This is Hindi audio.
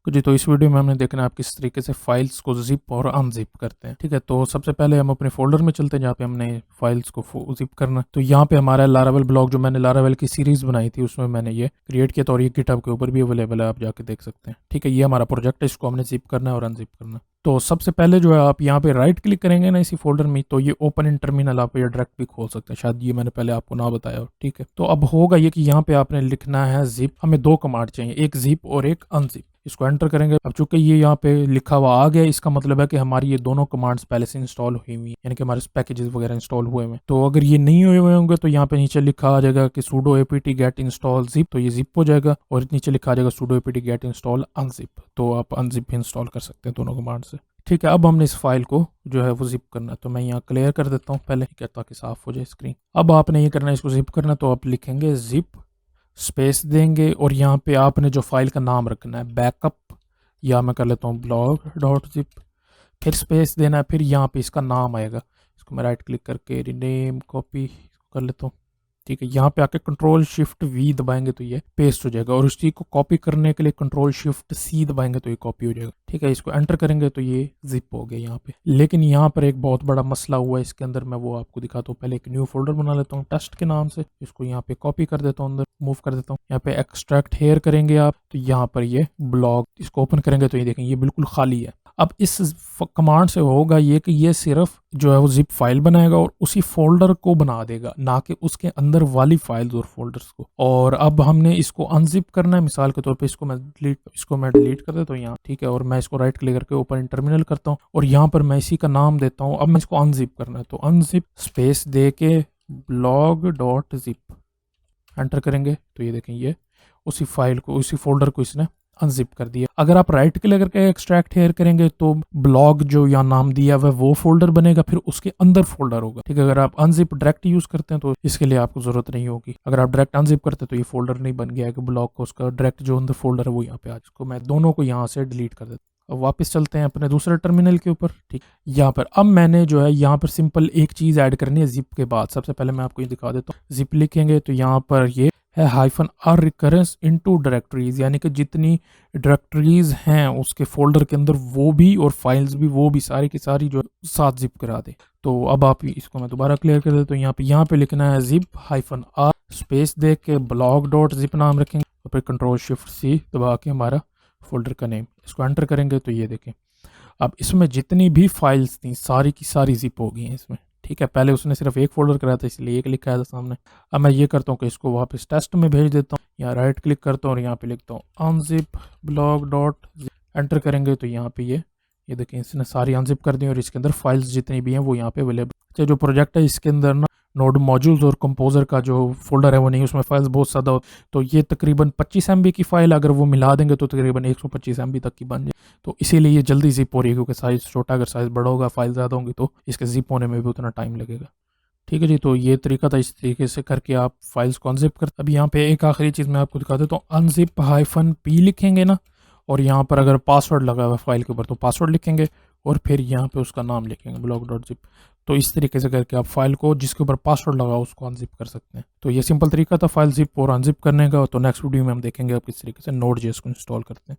जी तो इस वीडियो में हमने देखना है आप किस तरीके से फाइल्स को जिप और अनजिप करते हैं। ठीक है, तो सबसे पहले हम अपने फोल्डर में चलते हैं जहाँ पे हमने फाइल्स को जिप करना है। तो यहाँ पे हमारा लारावेल ब्लॉग जो मैंने लारावेल की सीरीज बनाई थी उसमें मैंने ये क्रिएट किया था और ये गिटहब के ऊपर भी अवेलेबल है, आप जाके देख सकते हैं। ठीक है, ये हमारा प्रोजेक्ट है, इसको हमने जिप करना है और अनजिप करना है। तो सबसे पहले जो है आप यहाँ पे राइट क्लिक करेंगे ना इसी फोल्डर में, तो ये ओपन इन टर्मिनल आप ये डायरेक्ट भी खोल सकते हैं। शायद ये मैंने पहले आपको ना बताया हो। ठीक है, तो अब होगा ये कि यहाँ पे आपने लिखना है जिप। हमें दो कमांड चाहिए, एक जिप और एक अनजिप। इसको एंटर करेंगे। अब चूंकि ये यहाँ पे लिखा हुआ आ गया, इसका मतलब है कि हमारी ये दोनों कमांड्स पहले से इंस्टॉल हुई हुई हैं, यानी कि हमारे पैकेजेस वगैरह इंस्टॉल हुए हुए हैं। तो अगर ये नहीं हुए हुए होंगे तो यहाँ पे नीचे लिखा आ जाएगा कि sudo apt get install zip, तो ये जिप हो जाएगा। और नीचे लिखा आ जाएगा sudo apt get install unzip, तो आप अनजिप भी इंस्टॉल कर सकते हैं दोनों कमांड से। ठीक है, अब हमने इस फाइल को जो है वो जिप करना है, तो मैं यहाँ क्लियर कर देता हूँ पहले, ठीक है, ताकि साफ हो जाए स्क्रीन। अब आपने ये करना है, इसको जिप करना है, तो आप लिखेंगे जिप स्पेस देंगे और यहाँ पे आपने जो फाइल का नाम रखना है बैकअप, या मैं कर लेता हूँ ब्लॉग डॉट जिप, फिर स्पेस देना है, फिर यहाँ पे इसका नाम आएगा। इसको मैं राइट क्लिक करके रीनेम कॉपी कर लेता हूँ। ठीक है, यहाँ पे आके कंट्रोल शिफ्ट वी दबाएंगे तो ये पेस्ट हो जाएगा, और उसी को कॉपी करने के लिए कंट्रोल शिफ्ट सी दबाएंगे तो ये कॉपी हो जाएगा। ठीक है, इसको एंटर करेंगे तो ये जिप हो गया यहाँ पे। लेकिन यहाँ पर एक बहुत बड़ा मसला हुआ है इसके अंदर, मैं वो आपको दिखाता हूँ। पहले एक न्यू फोल्डर बना लेता हूँ टेस्ट के नाम से, इसको यहाँ पे कॉपी कर देता हूँ, अंदर मूव कर देता हूँ। यहाँ पे एक्सट्रैक्ट हेयर करेंगे आप, तो यहाँ पर ये ब्लॉग, इसको ओपन करेंगे तो ये देखेंगे ये बिल्कुल खाली है। अब इस कमांड से होगा ये कि ये सिर्फ जो है वो जिप फाइल बनाएगा और उसी फोल्डर को बना देगा, ना कि उसके अंदर वाली फाइल्स और फोल्डर्स को। और अब हमने इसको अनजिप करना है। मिसाल के तौर पे इसको मैं डिलीट कर देता हूँ यहाँ। ठीक है, और मैं इसको राइट क्लिक करके ओपन इन टर्मिनल करता हूँ और यहाँ पर मैं इसी का नाम देता हूँ। अब मैं इसको अनजिप करना है, तो अनजिप स्पेस दे के ब्लॉग डॉट जिप एंटर करेंगे तो ये देखें ये उसी फाइल को, उसी फोल्डर को इसने अनजिप कर दिया। अगर आप राइट क्लिक करके एक्सट्रैक्ट हेयर करेंगे तो ब्लॉग जो यहाँ नाम दिया हुआ वो फोल्डर बनेगा, फिर उसके अंदर फोल्डर होगा। ठीक है, अगर आप अनजिप डायरेक्ट यूज करते हैं तो इसके लिए आपको जरूरत नहीं होगी। अगर आप डायरेक्ट अनजिप करते हैं तो ये फोल्डर नहीं बन गया है कि ब्लॉग का, उसका डायरेक्ट जो अंदर फोल्डर है वो यहाँ पे आ जाएगा। मैं दोनों को यहाँ से डिलीट कर देता हूँ। अब वापस चलते हैं अपने दूसरे टर्मिनल के ऊपर। ठीक, यहाँ पर अब मैंने जो है यहाँ पर सिंपल एक चीज ऐड करनी है जिप के बाद। सबसे पहले मैं आपको ये दिखा देता हूँ। जिप लिखेंगे तो यहाँ पर ये है hyphen R recurrence into directories, यानी कि जितनी डायरेक्टरीज हैं उसके फोल्डर के अंदर वो भी और फाइल्स भी, वो भी सारी की सारी जो साथ जिप करा दे। तो अब आप इसको मैं दोबारा क्लियर कर देता हूँ। यहाँ पे लिखना है जिप हाइफन आर स्पेस दे के ब्लॉग डॉट जिप नाम रखेंगे और फिर कंट्रोल शिफ्ट सी दबा के हमारा फोल्डर का नेम, इसको एंटर करेंगे तो ये देखें अब इसमें जितनी भी फाइल्स थी सारी की सारी जिप हो गई हैं इसमें। ठीक है, पहले उसने सिर्फ एक फोल्डर कराया था इसलिए एक लिखा था सामने। अब मैं ये करता हूँ कि इसको वापस टेस्ट में भेज देता हूँ। यहाँ राइट क्लिक करता हूँ और यहाँ पे लिखता हूँ अनजिप ब्लॉग डॉट एंटर करेंगे तो यहाँ पे ये देखें इसने सारी अनजिप कर दी और इसके अंदर फाइल्स जितनी भी हैं वो यहाँ पे अवेलेबल। अच्छा, जो प्रोजेक्ट है इसके अंदर ना नोड मॉड्यूल्स और कंपोजर का जो फोल्डर है वो नहीं, उसमें फाइल्स बहुत ज़्यादा हो, तो ये तकरीबन 25 MB की फाइल अगर वो मिला देंगे तो तकरीबन 125 MB तक की बन जाए। तो इसीलिए ये जल्दी जिप हो रही है, क्योंकि साइज़ छोटा, अगर साइज़ बड़ा होगा फाइल ज़्यादा होंगी तो इसके जिप होने में भी उतना टाइम लगेगा। ठीक है जी, तो ये तरीका था, इस तरीके से करके आप फाइल्स को अनजिप कर। अब यहाँ पे एक आखिरी चीज़ मैं आपको दिखा देता हूँ। अनजिप हाइफन पी लिखेंगे ना, और यहाँ पर अगर पासवर्ड लगा हुआ है फाइल के ऊपर तो पासवर्ड लिखेंगे और फिर यहाँ पे उसका नाम लिखेंगे ब्लॉग डॉट जिप। तो इस तरीके से करके आप फाइल को जिसके ऊपर पासवर्ड लगा उसको अनजिप कर सकते हैं। तो ये सिंपल तरीका था फाइल जिप और अनजिप करने का। तो नेक्स्ट वीडियो में हम देखेंगे आप किस तरीके से नोड.js को इंस्टॉल करते हैं।